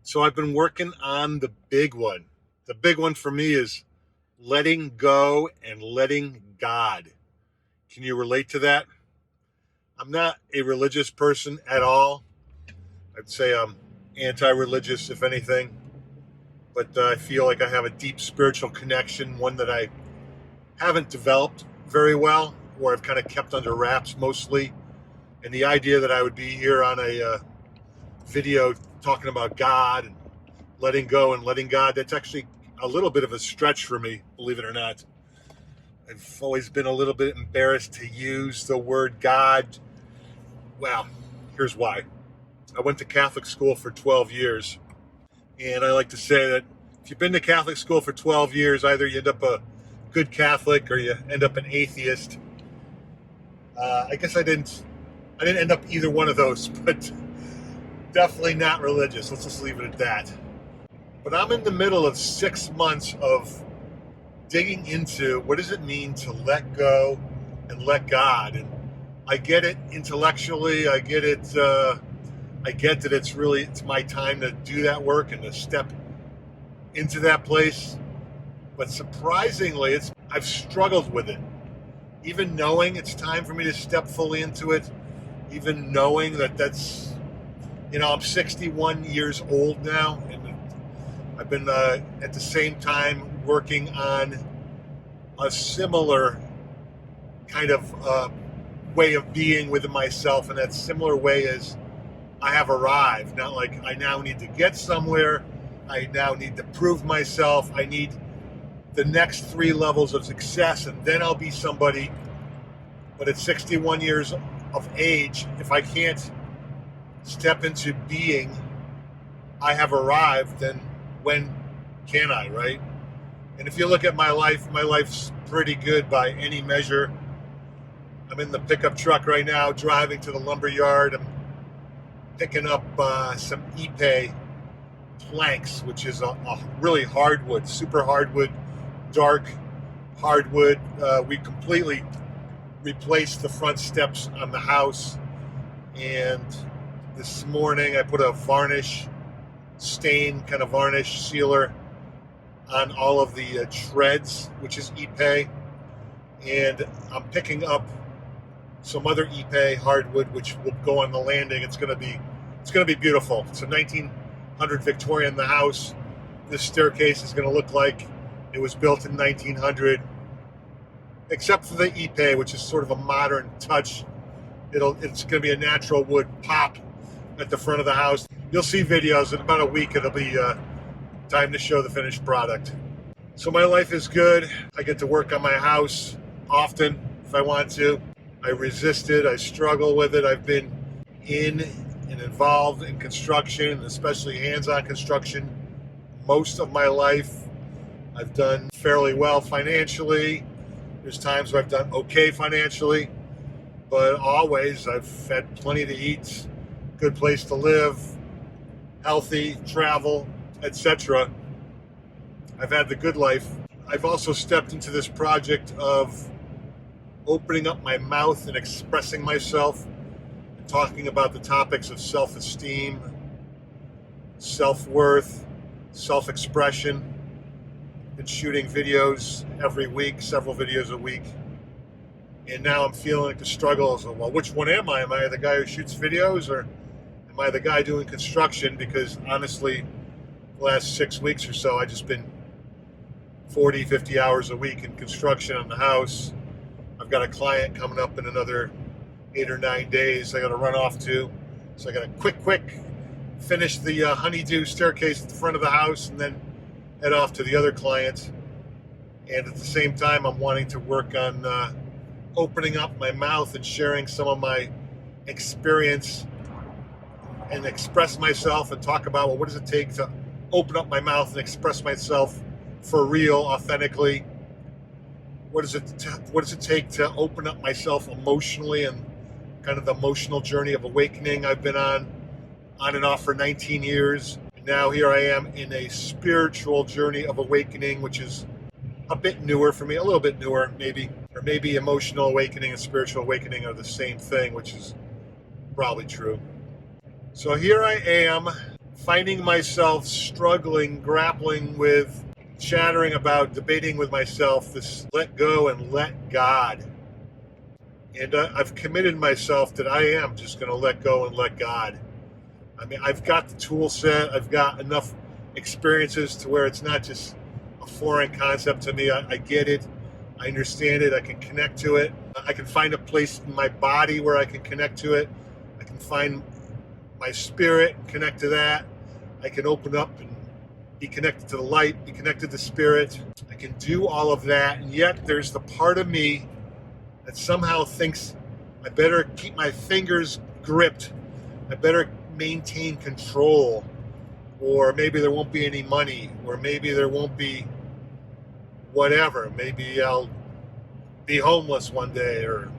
So I've been working on the big one. The big one for me is letting go and letting God. Can you relate to that? I'm not a religious person at all. I'd say I'm anti religious, if anything, but I feel like I have a deep spiritual connection, one that I haven't developed very well, or I've kind of kept under wraps mostly. And the idea that I would be here on a video talking about God and letting go and letting God, that's actually a little bit of a stretch for me, believe it or not. I've always been a little bit embarrassed to use the word God. Well, here's why. I went to Catholic school for 12 years, and I like to say that if you've been to Catholic school for 12 years, either you end up a good Catholic or you end up an atheist. I guess I didn't end up either one of those, but definitely not religious. Let's just leave it at that. But I'm in the middle of 6 months of digging into what does it mean to let go and let God. And I get it intellectually. I get it. I get that it's my time to do that work and to step into that place. But surprisingly, I've struggled with it. Even knowing it's time for me to step fully into it, even knowing that's, I'm 61 years old now, and I've been at the same time working on a similar kind of way of being within myself, and that similar way is I have arrived. Not like I now need to get somewhere. I now need to prove myself. I need the next 3 levels of success, and then I'll be somebody. But at 61 years of age, if I can't step into being, I have arrived, then when can I, right? And if you look at my life's pretty good by any measure. I'm in the pickup truck right now, driving to the lumber yard. I'm picking up some Ipe planks, which is a really hardwood, super hardwood, dark hardwood. We completely replaced the front steps on the house, and this morning I put a varnish stain, kind of varnish sealer on all of the treads, which is Ipe, and I'm picking up some other Ipe hardwood, which will go on the landing. It's going to be beautiful. It's a 1900 Victorian in the house. This staircase is going to look like it was built in 1900, except for the Ipe, which is sort of a modern touch. It's going to be a natural wood pop at the front of the house. You'll see videos in about a week. It'll be time to show the finished product. So my life is good. I get to work on my house often if I want to. I resist it. I struggle with it. I've been in and involved in construction, especially hands-on construction, most of my life. I've done fairly well financially. There's times where I've done okay financially, but always I've had plenty to eat, good place to live, healthy, travel, etc. I've had the good life. I've also stepped into this project of opening up my mouth and expressing myself and talking about the topics of self-esteem, self-worth, self-expression. Been shooting videos every week, several videos a week. And now I'm feeling like the struggle is, well, which one am I? Am I the guy who shoots videos, or am I the guy doing construction? Because honestly, the last 6 weeks or so, I've just been 40, 50 hours a week in construction on the house. I've got a client coming up in another 8 or 9 days I got to run off to. So I got to quick finish the honeydew staircase at the front of the house and then head off to the other client. And at the same time, I'm wanting to work on opening up my mouth and sharing some of my experience and express myself and talk about, well, what does it take to open up my mouth and express myself for real, authentically? What does it take to open up myself emotionally, and kind of the emotional journey of awakening I've been on and off for 19 years. Now here I am in a spiritual journey of awakening, which is a bit newer for me, a little bit newer maybe, or maybe emotional awakening and spiritual awakening are the same thing, which is probably true. So here I am finding myself struggling, grappling with, chattering about, debating with myself this let go and let God. And I've committed myself that I am just going to let go and let God. I mean, I've got the tool set. I've got enough experiences to where it's not just a foreign concept to me. I get it. I understand it. I can connect to it. I can find a place in my body where I can connect to it. I can find my spirit and connect to that. I can open up and be connected to the light, be connected to spirit. I can do all of that. And yet there's the part of me that somehow thinks I better keep my fingers gripped. I better maintain control. Or maybe there won't be any money. Or maybe there won't be whatever. Maybe I'll be homeless one day or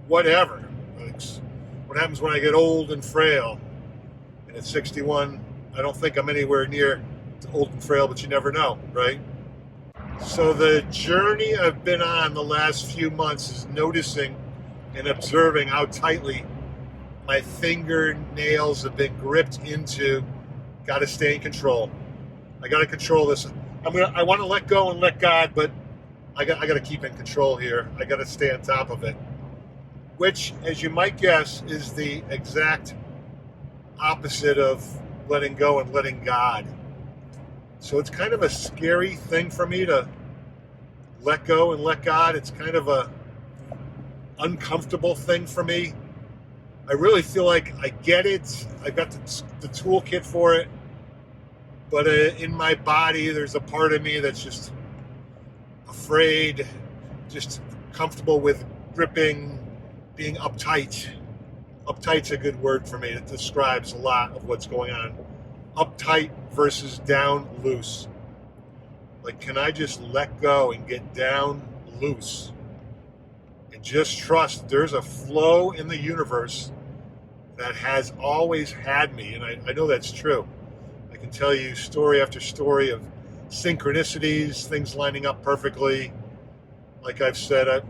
whatever. It's what happens when I get old and frail. And at 61, I don't think I'm anywhere near old and frail, but you never know, right? So the journey I've been on the last few months is noticing and observing how tightly my fingernails have been gripped into, got to stay in control. I got to control this. I want to let go and let God, but I got to keep in control here. I got to stay on top of it, which, as you might guess, is the exact opposite of letting go and letting God. So it's kind of a scary thing for me to let go and let God. It's kind of a uncomfortable thing for me. I really feel like I get it. I've got the toolkit for it. But in my body, there's a part of me that's just afraid, just comfortable with gripping, being uptight. Uptight's a good word for me. It describes a lot of what's going on. Uptight versus down loose. Like, can I just let go and get down loose and just trust there's a flow in the universe that has always had me? And I know that's true. I can tell you story after story of synchronicities, things lining up perfectly. Like I've said,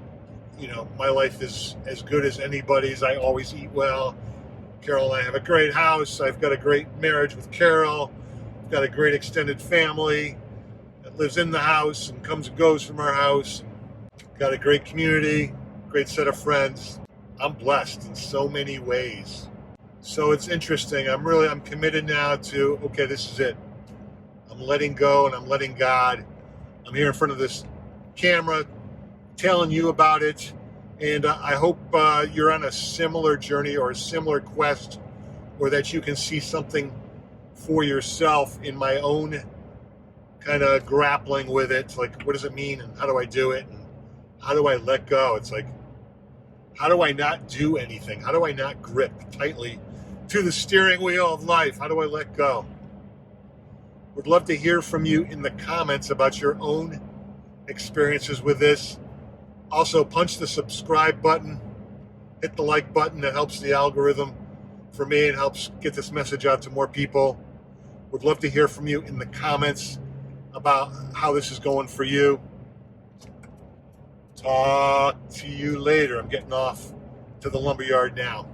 my life is as good as anybody's. I always eat well. Carol and I have a great house. I've got a great marriage with Carol. I've got a great extended family that lives in the house and comes and goes from our house. Got a great community, great set of friends. I'm blessed in so many ways. So it's interesting. I'm committed now to, okay, this is it. I'm letting go and I'm letting God. I'm here in front of this camera telling you about it. And I hope you're on a similar journey or a similar quest, or that you can see something for yourself in my own kind of grappling with it. Like, what does it mean and how do I do it? And how do I let go? It's like, how do I not do anything? How do I not grip tightly to the steering wheel of life? How do I let go? Would love to hear from you in the comments about your own experiences with this. Also, punch the subscribe button, hit the like button. That helps the algorithm for me and helps get this message out to more people. Would love to hear from you in the comments about how this is going for you. Talk to you later. I'm getting off to the lumberyard now.